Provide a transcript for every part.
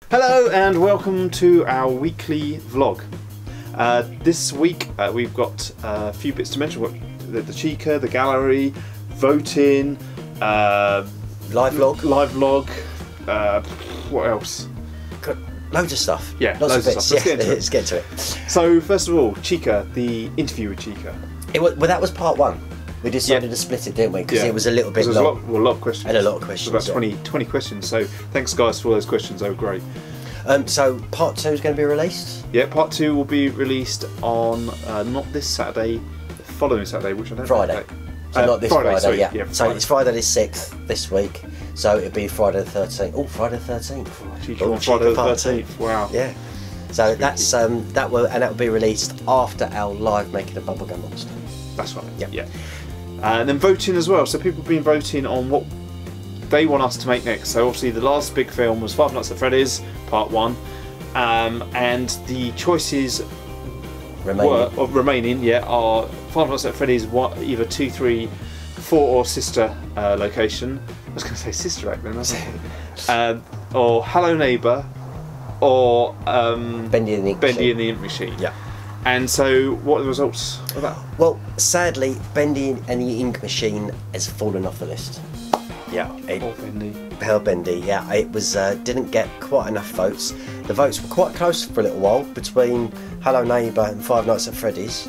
Hello and welcome to our weekly vlog. This week we've got a few bits to mention. We've got the Chica, the gallery, voting, live vlog. What else? Got loads of stuff. Yeah, loads of bits. Stuff. Let's get to it. So first of all, Chica, the interview with Chica. Well, that was part one. We decided to split it, didn't we? Because it was a little bit long. A lot of questions. And a lot of questions. About 20 questions. So thanks guys for all those questions. They were great. So part 2 is going to be released? Yeah, part 2 will be released on not this Saturday, the following Saturday, which I don't Friday. know. So not this Friday, sorry, yeah. Friday. So it's Friday the 6th this week. So it'll be Friday the 13th. Oh, Friday the 13th. Chica on Friday the 13th. Wow. Yeah. So that's that will be released after our live making a Bubblegum Monster. That's right. Yeah. Yeah. And then voting as well. So people have been voting on what they want us to make next. So obviously the last big film was Five Nights at Freddy's Part 1, and the choices remaining are Five Nights at Freddy's either 2, 3, 4 or sister location. I was going to say Sister Act then, or Hello Neighbour, or Bendy and the Ink Machine. Yeah. And so, what are the results of that? Well, sadly, Bendy and the Ink Machine has fallen off the list. Yeah, Poor Bendy. Yeah, it was didn't get quite enough votes. The votes were quite close for a little while between Hello Neighbour and Five Nights at Freddy's,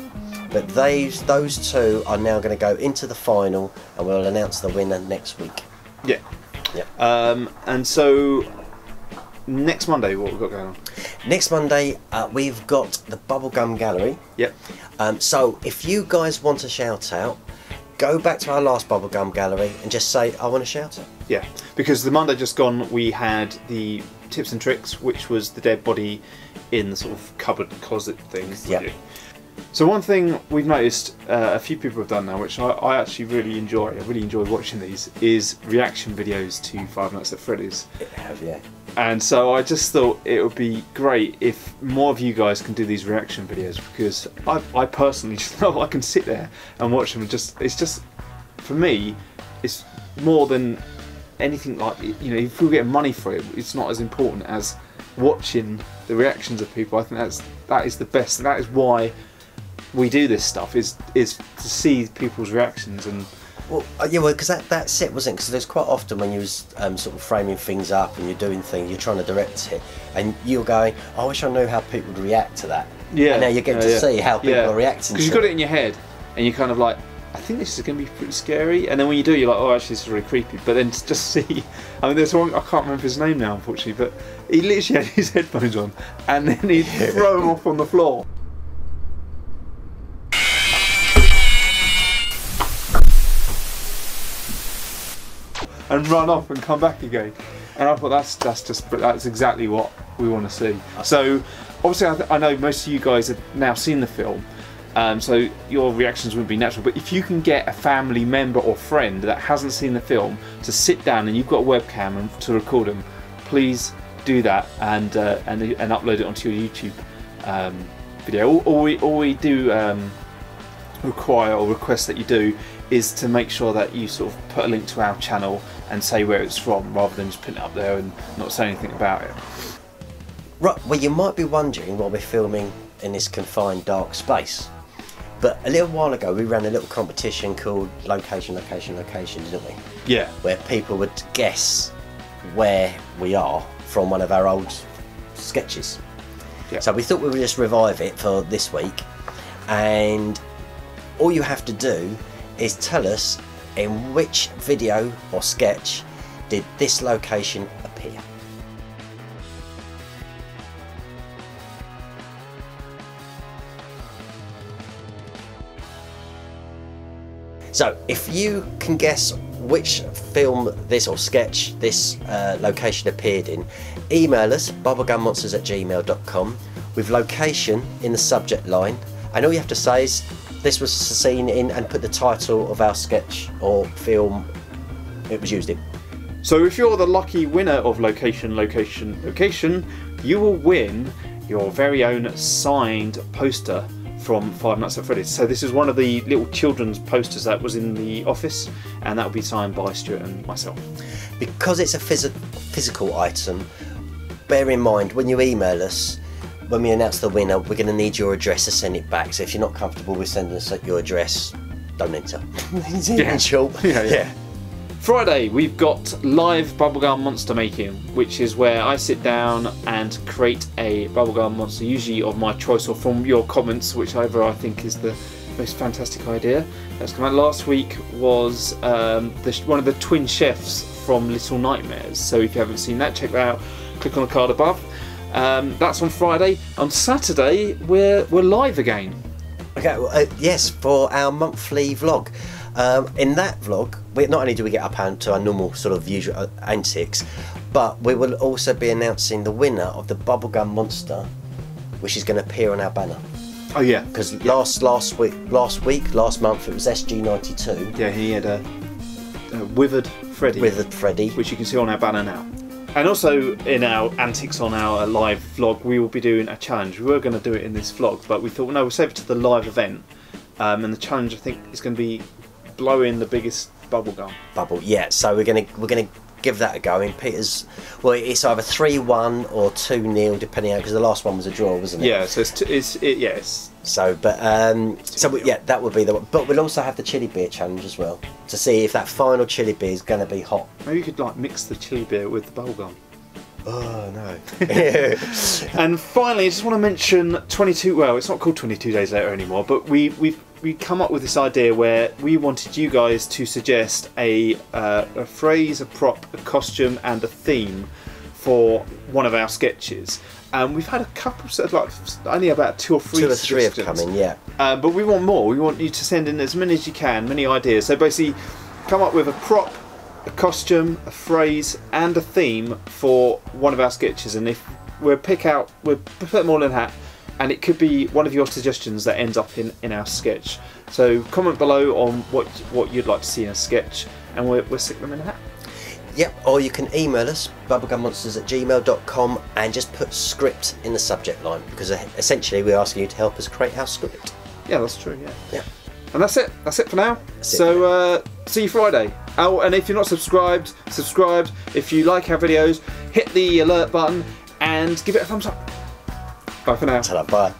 but those two are now going to go into the final, and we'll announce the winner next week. Yeah. Yeah. And so, next Monday, what we've got going on? Next Monday, we've got the Bubblegum Gallery. Yep. So if you guys want a shout out, go back to our last Bubblegum Gallery and just say, I want a shout out. Yeah, because the Monday just gone, we had the tips and tricks, which was the dead body in the sort of cupboard closet thing. Yeah. So one thing we've noticed a few people have done now, which I actually really enjoy, I really enjoy watching these, is reaction videos to Five Nights at Freddy's. Yeah. And so I just thought it would be great if more of you guys can do these reaction videos, because I personally just know I can sit there and watch them and it's just, for me, it's more than anything like, you know, if we're getting money for it, it's not as important as watching the reactions of people. I think that is the best, and that is why we do this stuff, is to see people's reactions. And well, because that's it, wasn't it? Because there's quite often when you was sort of framing things up and you're doing things, you're trying to direct it, and you're going, I wish I knew how people would react to that. Yeah. And now you're getting to see how people are reacting. Because you've got it in your head, and you're kind of like, I think this is going to be pretty scary. And then when you do, you're like, oh, actually, this is really creepy. But then to just see, I mean, there's one, I can't remember his name now, unfortunately, but he literally had his headphones on, and then he'd throw them off on the floor. And run off and come back again, and I thought that's exactly what we want to see. So obviously I know most of you guys have now seen the film, so your reactions wouldn't be natural. But if you can get a family member or friend that hasn't seen the film to sit down, and you've got a webcam and to record them, please do that and upload it onto your YouTube video. All we do require or request that you do is to make sure that you sort of put a link to our channel and say where it's from, rather than just putting it up there and not say anything about it. Right, well, you might be wondering why we're filming in this confined dark space, but a little while ago we ran a little competition called Location, didn't we? Yeah. Where people would guess where we are from one of our old sketches. Yeah. So we thought we would just revive it for this week, and all you have to do is tell us in which video or sketch did this location appear. So if you can guess which film this or sketch this location appeared in, email us bubblegummonsters@gmail.com with location in the subject line, and all you have to say is this was seen in, and put the title of our sketch or film it was used in. So if you're the lucky winner of location, you will win your very own signed poster from Five Nights at Freddy's. So this is one of the little children's posters that was in the office, and that will be signed by Stuart and myself. Because it's a physical item, bear in mind when you email us, when we announce the winner, we're going to need your address to send it back. So if you're not comfortable with sending us your address, don't enter. In short. Yeah. Friday, we've got live bubblegum monster making, which is where I sit down and create a bubblegum monster, usually of my choice or from your comments, whichever I think is the most fantastic idea. That's come out. Last week was one of the twin chefs from Little Nightmares. So if you haven't seen that, check that out. Click on the card above. That's on Friday. On Saturday, we're live again. Okay, well, yes, for our monthly vlog. In that vlog, not only do we get up to our normal sort of usual antics, but we will also be announcing the winner of the Bubblegum Monster, which is going to appear on our banner. Oh yeah, because last month it was SG92. Yeah, he had a withered Freddy. Withered Freddy, which you can see on our banner now. And also in our antics on our live vlog, we will be doing a challenge. We were going to do it in this vlog, but we thought, well, no, we'll save it to the live event. And the challenge, I think, is going to be blowing the biggest bubblegum. Yeah. So we're gonna give that a go. In Peter's, well, it's either 3-1 or 2-0, depending on, because the last one was a draw, wasn't it? Yeah. So yes. So, but that would be the one. But we'll also have the chili beer challenge as well, to see if that final chili beer is going to be hot. Maybe you could like mix the chili beer with the bubblegum. Oh no. And finally, I just want to mention 22. Well, it's not called 22 Days Later anymore, but we come up with this idea where we wanted you guys to suggest a phrase, a prop, a costume, and a theme for one of our sketches. We've had a couple, sort of like only about 2 or 3 have come in, yeah. But we want more. We want you to send in as many as you can, many ideas. So basically, come up with a prop, a costume, a phrase, and a theme for one of our sketches. And if we'll put them all in a hat, and it could be one of your suggestions that ends up in our sketch. So comment below on what you'd like to see in a sketch, and we'll stick them in a hat. Yep, or you can email us, bubblegummonsters@gmail.com, and just put script in the subject line, because essentially we're asking you to help us create our script. Yeah, that's true, yeah. And that's it for now. So see you Friday. Oh, and if you're not subscribed. If you like our videos, hit the alert button and give it a thumbs up. Bye for now. Ta-da, bye.